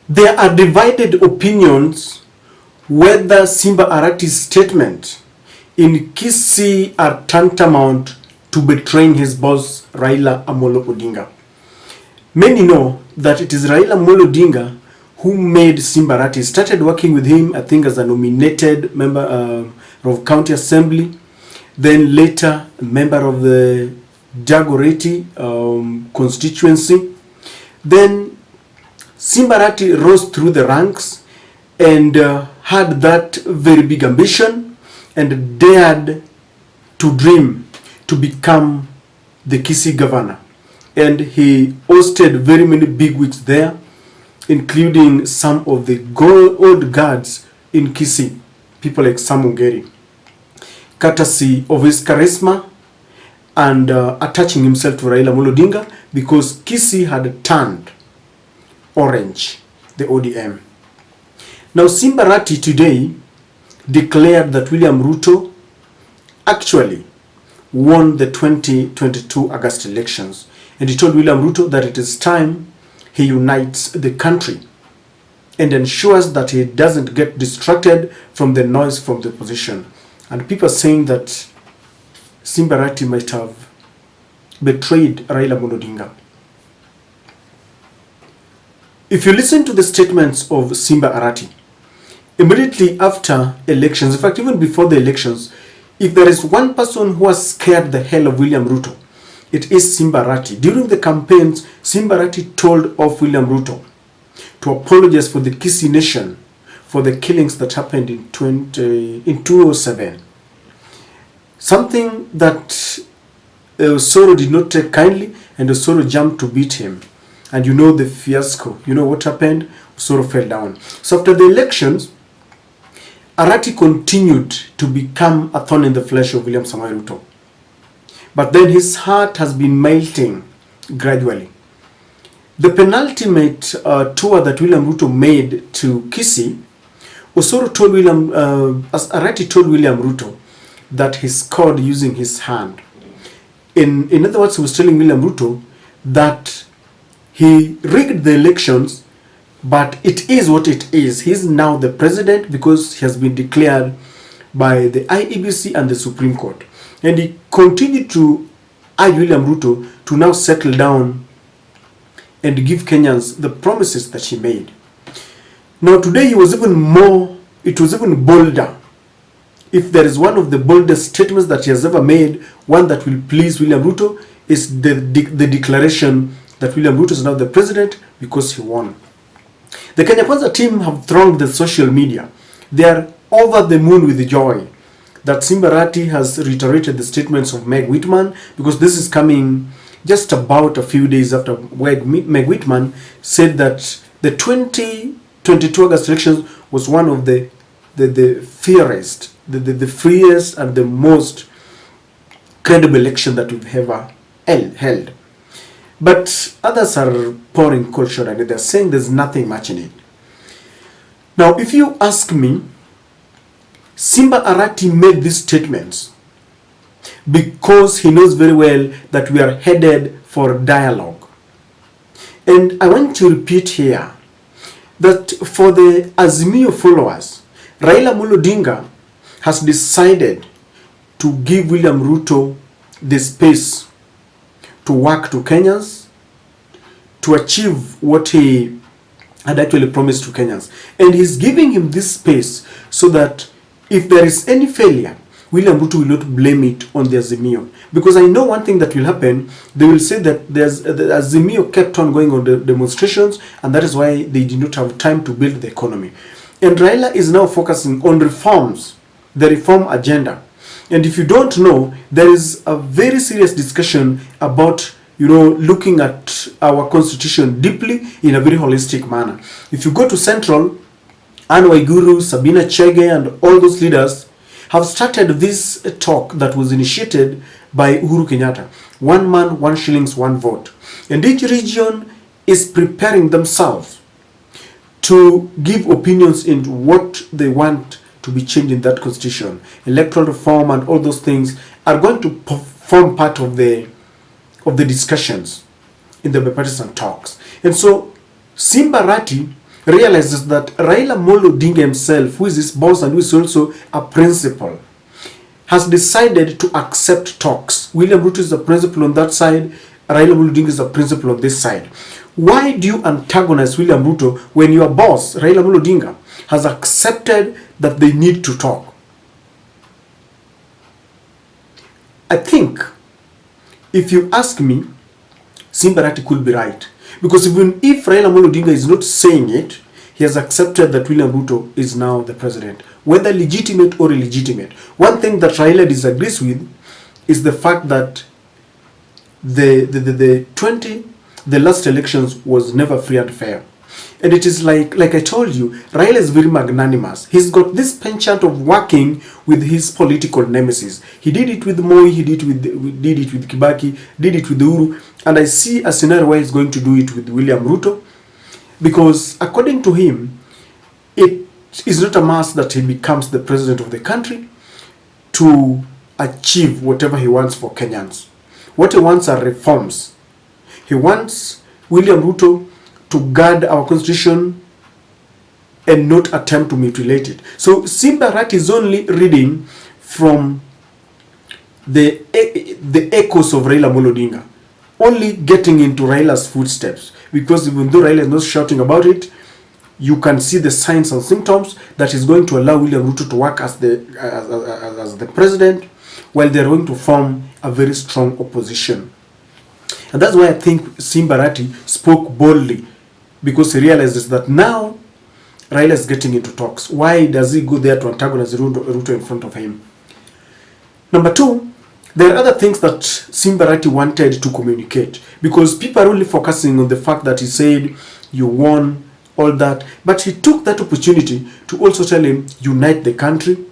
There are divided opinions whether Simba Arati's statement in Kisii are tantamount to betraying his boss Raila Amolo Odinga. Many know that it is Raila Amolo Odinga who made Simba Arati, started working with him, I think, as a nominated member of County Assembly, then later a member of the Arati constituency. Then Simba Arati rose through the ranks and had that very big ambition and dared to dream to become the Kisii governor. And he hosted very many bigwigs there, including some of the old guards in Kisii, people like Samungeri, courtesy of his charisma and attaching himself to Raila Amolo Odinga, because Kisii had turned orange, the ODM. Now Simba Arati today declared that William Ruto actually won the 2022 August elections, and he told William Ruto that it is time he unites the country and ensures that he doesn't get distracted from the noise from the opposition. And people are saying that Simba Arati might have betrayed Raila Amolo Odinga. If you listen to the statements of Simba Arati, immediately after elections, in fact even before the elections, if there is one person who has scared the hell of William Ruto, it is Simba Arati. During the campaigns, Simba Arati told off William Ruto to apologize for the Kisii nation for the killings that happened in 2007. Something that Osoro did not take kindly, and Osoro jumped to beat him. And you know the fiasco. You know what happened? Osoro fell down. So after the elections, Arati continued to become a thorn in the flesh of William Samoei Ruto. But then his heart has been melting gradually. The penultimate tour that William Ruto made to Kisii, Osoro told Arati told William Ruto that he scored using his hand. In other words, he was telling William Ruto that he rigged the elections, but it is what it is. He's now the president because he has been declared by the IEBC and the Supreme Court. And he continued to urge William Ruto to now settle down and give Kenyans the promises that he made. Now today it was even bolder. If there is one of the boldest statements that he has ever made, one that will please William Ruto, is the declaration that William Ruto is now the president because he won. The Kenya Kwanza team have thronged the social media. They are over the moon with joy that Simba Arati has reiterated the statements of Meg Whitman, because this is coming just about a few days after Meg Whitman said that the 2022 August elections was one of the fairest, the freest and the most credible election that we've ever held. But others are pouring cold shoulder and they're saying there's nothing much in it. Now, if you ask me, Simba Arati made these statements because he knows very well that we are headed for dialogue. And I want to repeat here that for the Azimio followers, Raila Amolo Odinga has decided to give William Ruto the space to work to Kenyans, to achieve what he had actually promised to Kenyans. And he's giving him this space so that if there is any failure, William Ruto will not blame it on the Azimio. Because I know one thing that will happen, they will say that the Azimio kept on going on the demonstrations, and that is why they did not have time to build the economy. And Raila is now focusing on reforms, the reform agenda. And if you don't know, there is a very serious discussion about, looking at our constitution deeply in a very holistic manner. If you go to Central, Anne Waiguru, Sabina Chege, and all those leaders have started this talk that was initiated by Uhuru Kenyatta. 1 man, 1 shillings, 1 vote. And each region is preparing themselves to give opinions into what they want to be changed in that constitution. Electoral reform and all those things are going to form part of the discussions in the bipartisan talks. And so Simba Arati realizes that Raila Molo Odinga himself, who is his boss and who is also a principal, has decided to accept talks. William Ruto is the principal on that side, Raila Molo Odinga is the principal on this side. Why do you antagonize William Ruto when your boss, Raila Molo Odinga, has accepted that they need to talk? I think, if you ask me, Simba Arati could be right. Because even if Raila Molo Odinga is not saying it, he has accepted that William Ruto is now the president, whether legitimate or illegitimate. One thing that Raila disagrees with is the fact that the last elections was never free and fair. And it is like I told you, Raila is very magnanimous. He's got this penchant of working with his political nemesis. He did it with Moi, he did it with Kibaki, did it with Uhuru, and I see a scenario where he's going to do it with William Ruto, because according to him, it is not a must that he becomes the president of the country to achieve whatever he wants for Kenyans. What he wants are reforms. He wants William Ruto to guard our constitution and not attempt to mutilate it. So Simba Arati is only reading from the echoes of Raila Molo Odinga, only getting into Raila's footsteps, because even though Raila is not shouting about it, you can see the signs and symptoms that is going to allow William Ruto to work as the president, while they're going to form a very strong opposition. And that's why I think Simba Arati spoke boldly, because he realizes that now Raila is getting into talks. Why does he go there to antagonize Ruto in front of him? Number two, there are other things that Simba Arati wanted to communicate, because people are only focusing on the fact that he said, you won, all that. But he took that opportunity to also tell him, unite the country.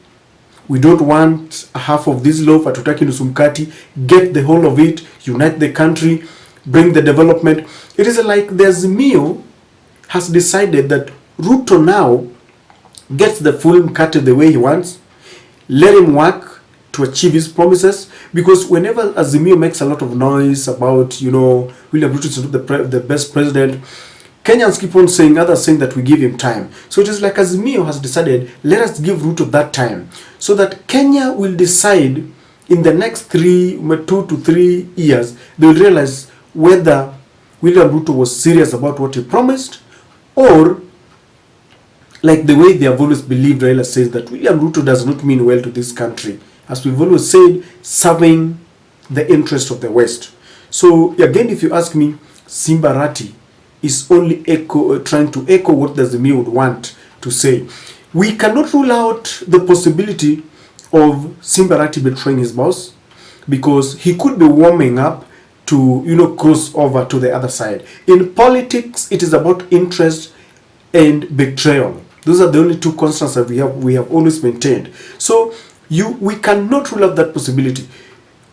We don't want half of this loaf at Utaki Nusumkati. Get the whole of it, unite the country, bring the development. It is like the Azimio has decided that Ruto now gets the full Mkate the way he wants. Let him work to achieve his promises, because whenever Azimio makes a lot of noise about, William Ruto is not the best president, Kenyans keep on saying, others saying that we give him time. So it is like Azimio has decided, let us give Ruto that time, so that Kenya will decide in the next 2 to 3 years, they will realize whether William Ruto was serious about what he promised, or like the way they have always believed, Raila says that William Ruto does not mean well to this country. As we've always said, serving the interest of the West. So again, if you ask me, Simba Arati is only trying to echo what the Azimio would want to say. We cannot rule out the possibility of Simba Arati betraying his boss, because he could be warming up to cross over to the other side. In politics, it is about interest and betrayal. Those are the only two constants that we have always maintained. So we cannot rule out that possibility.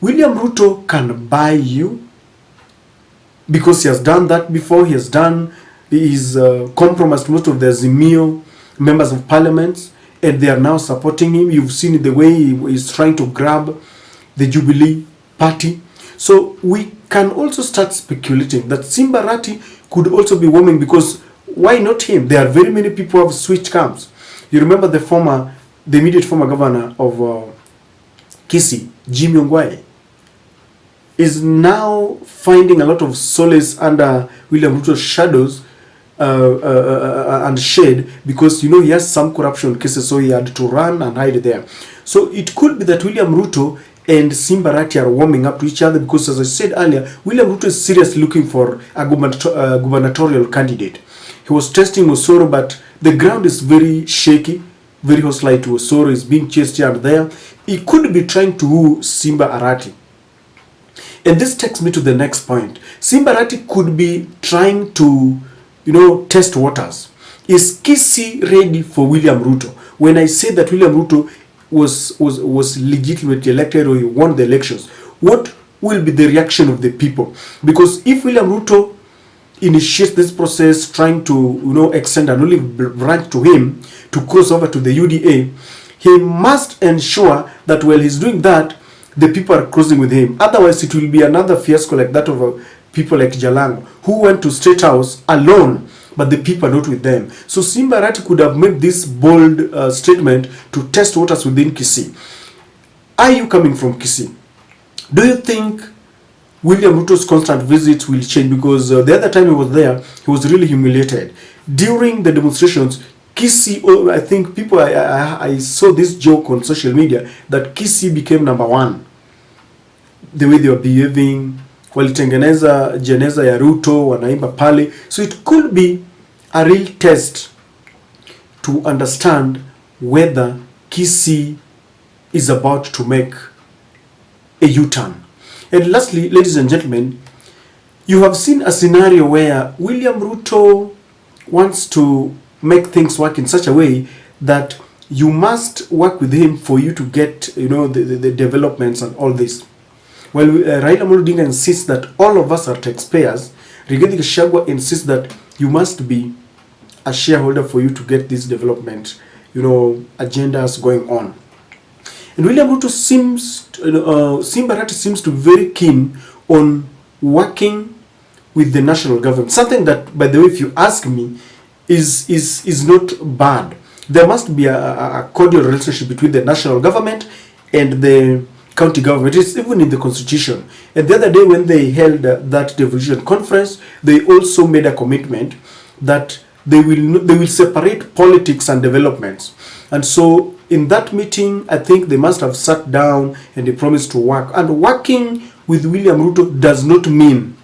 William Ruto can buy you, because he has done that before. He has compromised most of the Azimio members of parliament, and they are now supporting him. You've seen the way he is trying to grab the Jubilee party. So we can also start speculating that Simba Arati could also be warming, because why not him? There are very many people who have switched camps. You remember the immediate former governor of Kisii, Jimmy Ongwae, is now finding a lot of solace under William Ruto's shadows and shade, because he has some corruption cases, so he had to run and hide there. So it could be that William Ruto and Simba Arati are warming up to each other, because, as I said earlier, William Ruto is seriously looking for a gubernatorial candidate. He was testing Osoro, but the ground is very shaky, very hostile to Osoro. Is being chased here and there. He could be trying to woo Simba Arati. And this takes me to the next point. Simba Arati could be trying to, test waters. Is Kisii ready for William Ruto? When I say that William Ruto was legitimately elected, or he won the elections, what will be the reaction of the people? Because if William Ruto initiates this process, trying to extend an olive branch to him to cross over to the UDA, he must ensure that while he's doing that, the people are crossing with him. Otherwise, it will be another fiasco like that of people like Jalango, who went to State House alone, but the people are not with them. So Simba Arati could have made this bold statement to test waters within Kisii. Are you coming from Kisii? Do you think William Ruto's constant visits will change? Because the other time he was there, he was really humiliated. During the demonstrations, Kisii, I think people, I saw this joke on social media that Kisii became number one. The way they were behaving, walitengeneza jeneza ya Ruto, wanaimba pale. So it could be a real test to understand whether Kisii is about to make a U-turn. And lastly, ladies and gentlemen, you have seen a scenario where William Ruto wants to make things work in such a way that you must work with him for you to get, the developments and all this. Well, Raila Odinga insists that all of us are taxpayers. Rigathi Gachagua insists that you must be a shareholder for you to get this development, agendas going on. And William Ruto Simba Arati seems to be very keen on working with the national government. Something that, by the way, if you ask me, is not bad. There must be a cordial relationship between the national government and the county government. It's even in the constitution. And the other day when they held that devolution conference, they also made a commitment that they will separate politics and developments. And so in that meeting, I think they must have sat down and they promised to work. And working with William Ruto does not mean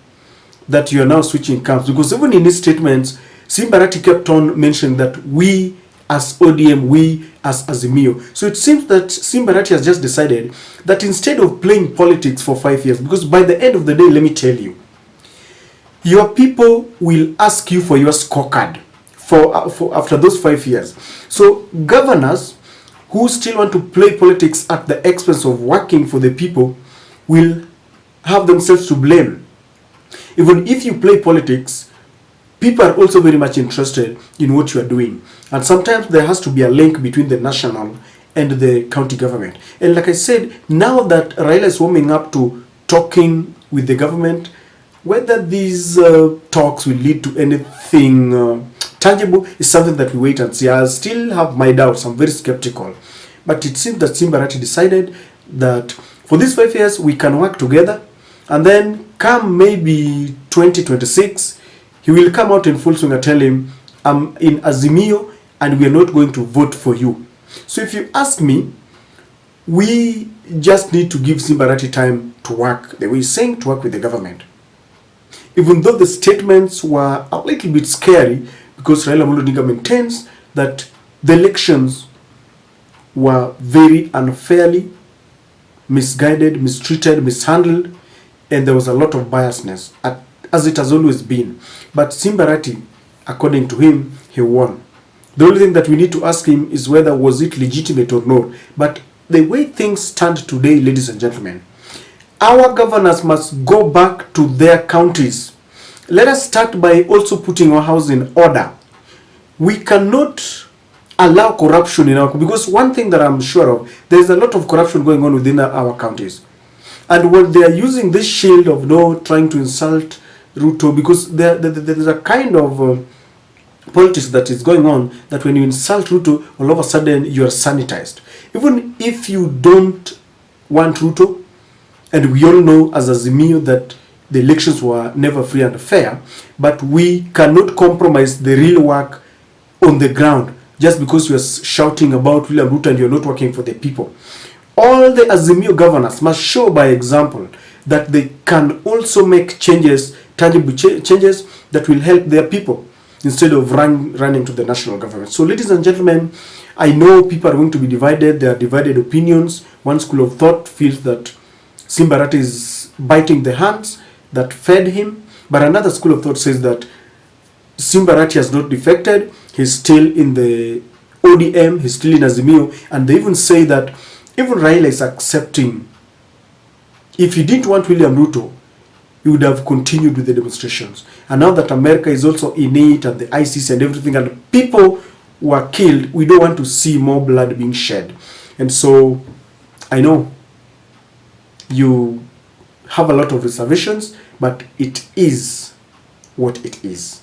that you are now switching camps, because even in his statements, Simba Arati kept on mentioning that we as ODM, we as Azimio. So it seems that Simba Arati has just decided that instead of playing politics for 5 years, because by the end of the day, let me tell you, your people will ask you for your scorecard for after those 5 years. So governors who still want to play politics at the expense of working for the people will have themselves to blame. Even if you play politics, people are also very much interested in what you are doing. And sometimes there has to be a link between the national and the county government. And like I said, now that Raila is warming up to talking with the government, whether these talks will lead to anything tangible is something that we wait and see. I still have my doubts. I'm very skeptical. But it seems that Simba Arati decided that for these 5 years, we can work together. And then come maybe 2026, he will come out in full swing and tell him, I'm in Azimio and we are not going to vote for you. So if you ask me, we just need to give Simba Arati time to work, the way he's saying, to work with the government. Even though the statements were a little bit scary, because Raila Odinga maintains that the elections were very unfairly misguided, mistreated, mishandled, and there was a lot of biasness, as it has always been. But Simba Arati, according to him, he won. The only thing that we need to ask him is whether was it legitimate or not. But the way things stand today, ladies and gentlemen, our governors must go back to their counties. Let us start by also putting our house in order. We cannot allow corruption in our, because one thing that I'm sure of, there's a lot of corruption going on within our counties. And when they are using this shield of trying to insult Ruto, because there's a kind of politics that is going on, that when you insult Ruto, all of a sudden you are sanitized. Even if you don't want Ruto, and we all know as Azimio that the elections were never free and fair, but we cannot compromise the real work on the ground just because you are shouting about William Ruto and you're not working for the people. All the Azimio governors must show by example that they can also make changes, tangible changes that will help their people instead of running to the national government. So ladies and gentlemen, I know people are going to be divided. There are divided opinions. One school of thought feels that Simba Arati is biting the hands that fed him, but another school of thought says that Simba Arati has not defected. He's still in the ODM, he's still in Azimio, and they even say that even Raila is accepting. If he didn't want William Ruto, he would have continued with the demonstrations. And now that America is also in it, and the ICC and everything, and people were killed, we don't want to see more blood being shed. And so I know you have a lot of reservations, but it is what it is.